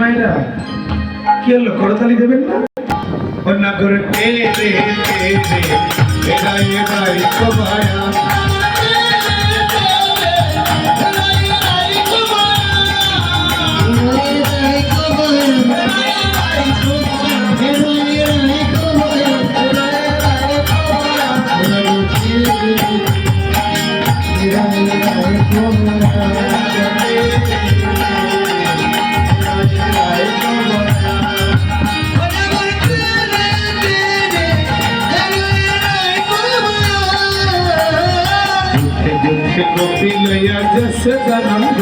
মায়েরা কি হলো, করতালি দেবেন না? না করে गोपी लया जस जानंद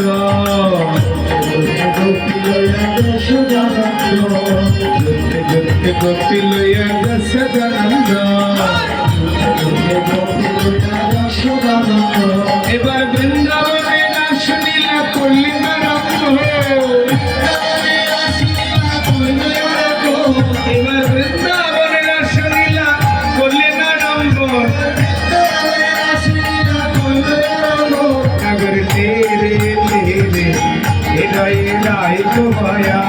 गोपी लया जस जानंद गोपी लया जस जानंद এবার বৃন্দাবনে না শুনিলা করলি না এবার বৃন্দাবনে না শুনিলা করলি না নম্বর नगर तेरे तेरे हृदय राय को माया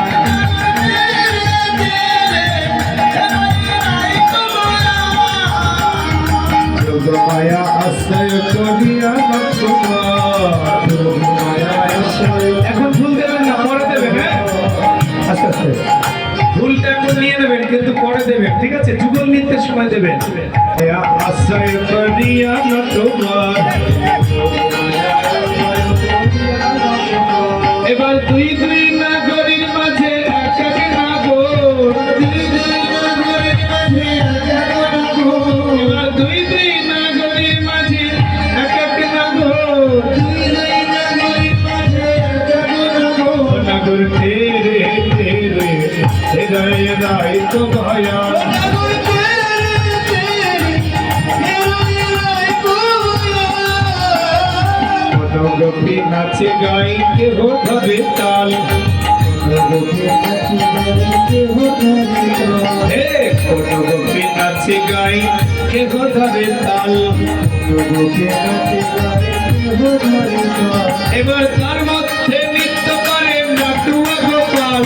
जोग माया आश्रय करिया भगवान जोग माया आश्रय এখন ভুল দেবেন না পরে দেবেন হ্যাঁ আস্তে আস্তে ভুলটা এখন নিয়ে নেবেন কিন্তু পরে দেবেন ঠিক আছে যুগল নৃত্যের সময় দেবেন আশ্রয় করিয়া ভগবান এবার দুই দুই নাগরীর মাঝে এক এক নাগর এবার দুই দুই নাগরীর মাঝে এক এক নাগর নাগর তেরে তেরে হৃদয় রায় তো ভায়া गोपी नाचे गाई के हो धरे ताल गोपी नाचे गाई के हो धरे ताल এবার তার মধ্যে নৃত্য করে নাটুয়া গোপাল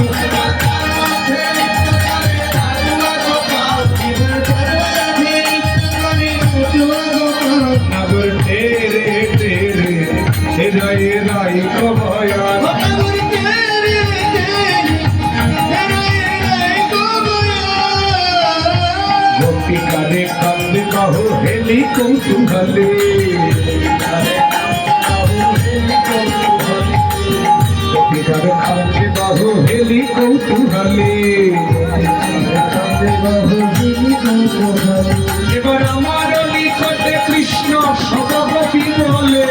নাগর তেরে তেরে हृदय राय को भया गोपी काले कंद कहो हेली कौतूहले गोपी काले कंद कहो हेली कौतूहले এবার আমার নিকটে কৃষ্ণ সবগোপী বলে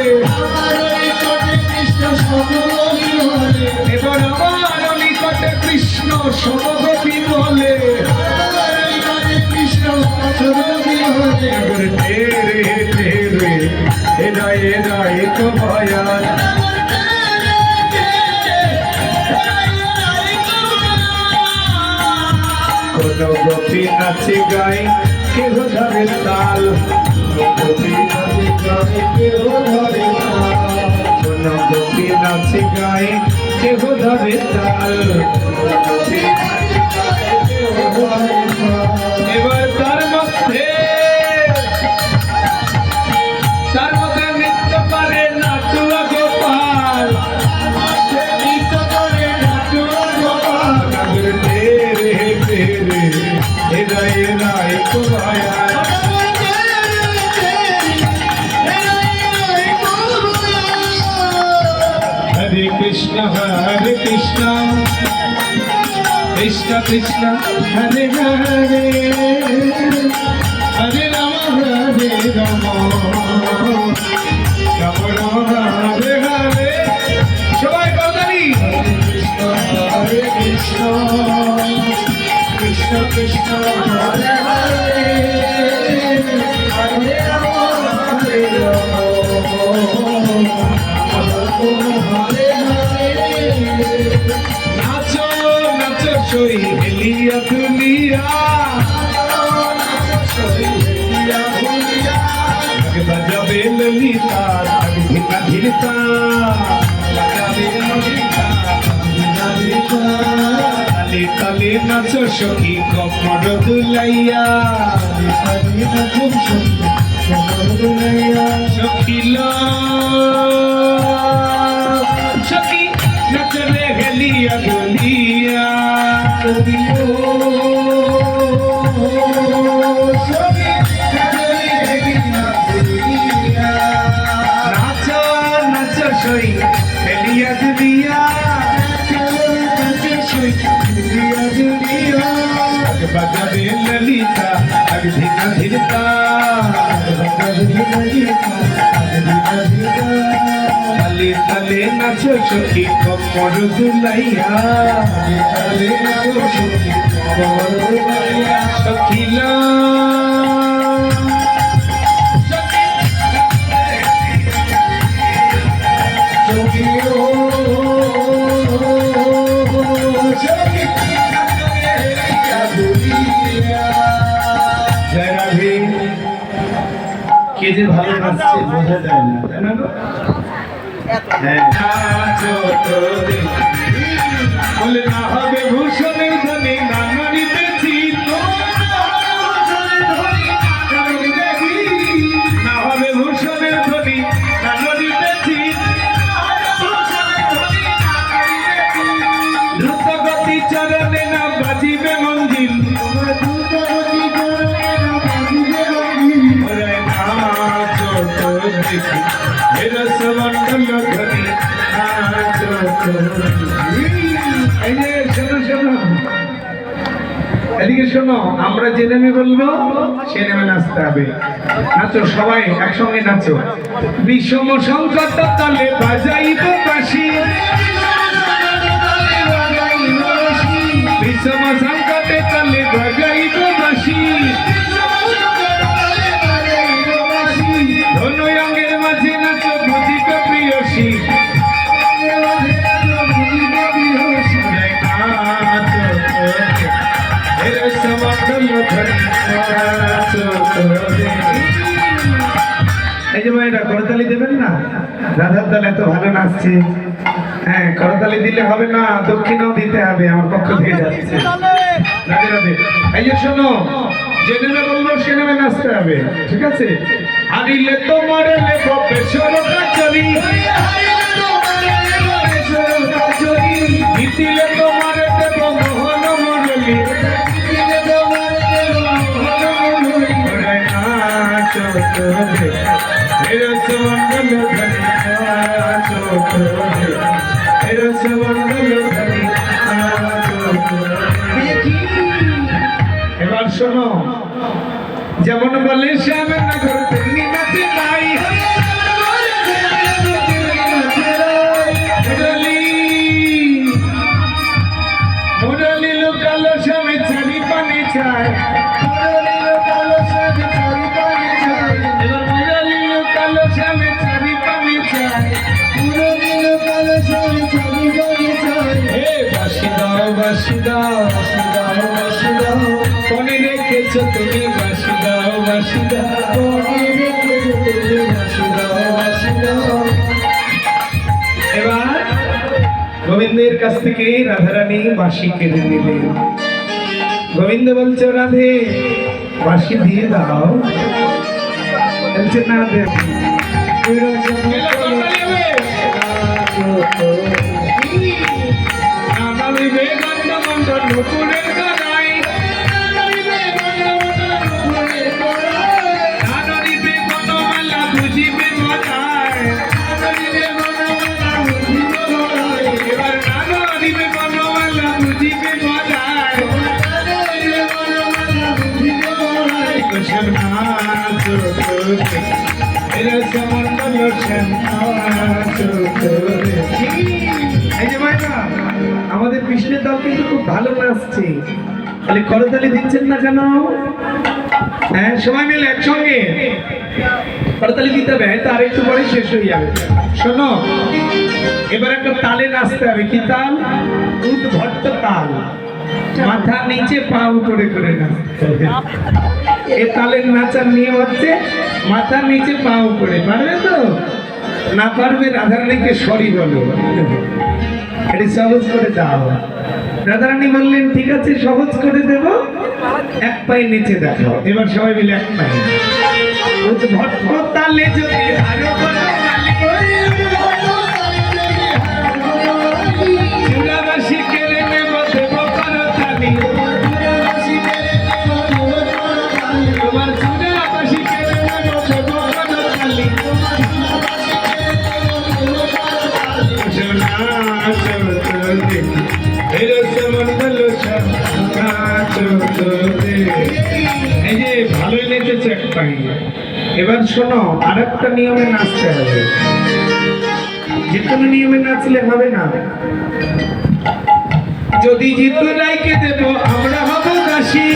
এবার আমার নিকটে কৃষ্ণ সবগোপী বলে তেরে তেরে হৃদয় রায় তো ভয়া কোন গোপী নাচে গাই কেহ ধরে তাল গোপী নাচে গাই কেহ ধরে কোন গোপী নাচে গাই কেহ ধরে তাল এবার তার মধ্যে নৃত্য করে নাটুয়া গোপাল নৃত্য করে নাটুয়া গোপাল তেরে তেরে হৃদয় রায় को भाया हरे कृष्ण कृष्ण कृष्ण हरे हरे हरे राम राम राम हरे हरे সবাই বাঙালি हरे कृष्ण कृष्ण कृष्ण हरे हरे हरे राम हरे हरे नाचो नाचो सोई हेलिया दुनिया बजावे ललिता धीमा धीरता बजावे ललिता धीमा धीरता নাচো সখী কমর দুলাইয়া সখিল সখী নাচলে গলিয়া গলিয়া নাচো নাচো সই গলিয়া গলিয়া बजावे ललिता अगधिका धीरता तले तले नाचो सखी कमर दुलाइया सखीला কে যে ভালো নাচছে বোঝা যায় না, তাই না গো? বলে না হবে ভূষণের ধনী নানা নিতেছি না হবে ভূষণের ধনী নানা নিতেছি দ্রুত গতি চরণে না বাজিবে মঞ্জিল এদিকে শোনো, আমরা যে নেমে বলবো সে নেমে নাচতে হবে। নাচো সবাই একসঙ্গে নাচো। বিষম সংকট তলে বাজাইব বাঁশি, বিষম সংকটে তলে বাজাইব বাঁশি, ধনুয়ঙ্গের মাঝে নাচো বুঝিব প্রিয়সী, এই যে ভাইরা করতালি দেবেন না, রাধার দল এত ভালো নাচছে। হ্যাঁ, করতালি দিলে হবে না, দক্ষিণাও দিতে হবে, আমার পক্ষ থেকে যাচ্ছে। রাধে রাধে। এই যে শোনো, যে নেমে বলবো সে নেমে নাচতে হবে, ঠিক আছে? আনিলে তোমার লেখো বেসর কাচরি, দিলে তোমার দেব মোহন মুরলি, এবার শোনো, যেমন বলে শ্যামের নগর তেমনি নাচে নাই, মুরলি লুকালো শ্যামে ছাড়ি পানি চায়, কোনে রেখেছো তুমি বাঁশি দাও বাঁশি দাও, এবার গোবিন্দের কাছ থেকে রাধারানী বাঁশি কেড়ে নিলেন। গোবিন্দ বলছে রাধে বাঁশি দিয়ে দাও, বলছে না দেব। নতুনের গানাই নানরিবে বনমালা বুঝিবে মজায়, এবার নানরিবে বনমালা বুঝিবে মজায়, কুশল নাচো এরা সমন্দল নাচো। এই যে ভাইরা, আমাদের কৃষ্ণের দল কিন্তু খুব ভালো নাচছে, তাহলে করতালি দিচ্ছেন না কেন? হ্যাঁ, সবাই মিলে একসঙ্গে করতালি দিতে হবে, হয়তো আরেকটু পরে শেষ হয়ে যাবে। শোনো, এবার একটা তালে নাচতে হবে। কি তাল? উদ্ভট্ট তাল, মাথা নিচে পা উপরে করে নাচতে হবে। এই তালের নাচার নিয়ম হচ্ছে মাথা নিচে পা উপরে। পারবে তো? না পারবে রাধারানীকে সরি বলো, এটি সহজ করে দাও। রাধারানী বললেন ঠিক আছে সহজ করে দেব, এক পায়ে নিচে দেখাও। এবার সবাই মিলে এক পায়ে ভট্ট তালে যদি আরো চূড়াবাসী কেড়ে নেব দেব করতালি, তোমার চূড়াবাসী কেড়ে নেব দেব করতালি। এই যে ভালোই নেচেছে এক পায়ে। এবার শোনো আর একটা নিয়মে নাচতে হবে, যে কোনো নিয়মে নাচলে হবে না। যদি জিতু রাইকে দেব আমরা হব দাসী,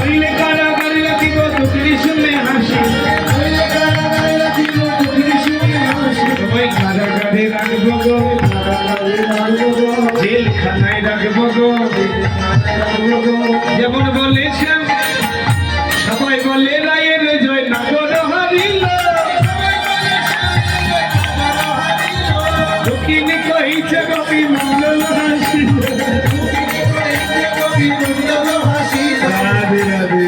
হইলে কারাগারে দিব দুঃখী শুনে হাসি, সবাই কারাগারে রাখবো গো, জেলখানায় রাখবো গো। যেমন বলেছেন সবাই বলে রায়ের জয় নগর হারিল, দক্ষিণে কইছে কবি মঙ্গল হাসি। রাধে রাধে।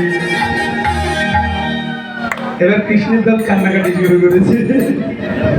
এবার কৃষ্ণের দল কান্নাকাটি শুরু করেছে।